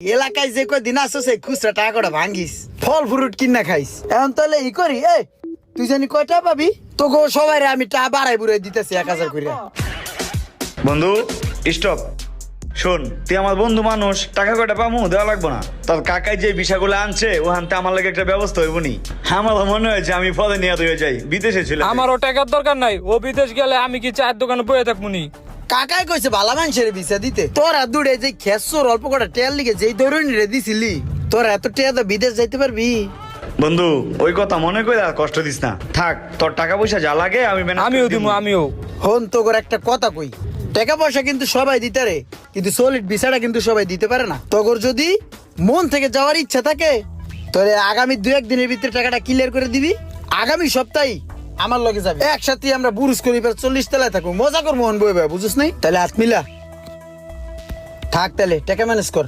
এলাকায় যে কয়দিন আসো সেই খুচরা টাকা কটা ভাঙ্গিস, ফল ফ্রুট কিনা খাইস। এখন তাহলে ই করি, তুই জানি কয়টা পাবি? তোকে সবাই আমি টা বাড়াই বুড়াই দিতেছি 1000 করে। বন্ধু স্টপ, শোন তুই আমার বন্ধু মানুষ, টাকা কয়টা পামু দেওয়া লাগবো না। তোর কাকাই যে বিষয়গুলো আনছে ওখানতে আমার লাগে একটা ব্যবস্থা হইব নি। আমার মনে হয়েছে আমি পদে নিয়ে হয়ে যাই, বিদেশে ছিল। আমারও টাকার দরকার নাই, ও বিদেশ গেলে আমি কি চায়ের দোকানে বয়ে থাকবো নি? কাকাই কইছে ভালো মানুষের ভিসা দিতে, তোরা দূরে যে খেসর অল্প কটা টেয়ার লিগে যেই ধরুন রে দিছিলি, তোরা এত টেয়া তো বিদেশ যাইতে পারবি? বন্ধু ওই কথা মনে করে আর কষ্ট দিস না, থাক তোর টাকা পয়সা যা লাগে আমি আমিও দিব, আমিও। হন তো করে একটা কথা কই, টাকা পয়সা কিন্তু সবাই দিতে রে, কিন্তু সলিড ভিসাটা কিন্তু সবাই দিতে পারে না। তগর যদি মন থেকে যাওয়ার ইচ্ছা থাকে তাহলে আগামী 2-1 দিনের ভিতরে টাকাটা ক্লিয়ার করে দিবি। আগামী সপ্তাহে আমার লগে যাবে, একসাথে আমরা বুরুজ খলিফার 40 তলায় থাকবো, মজা করবো মন বই বুঝিস নাই? তাহলে হাত মিলা থাক, তাহলে টাকা ম্যানেজ কর।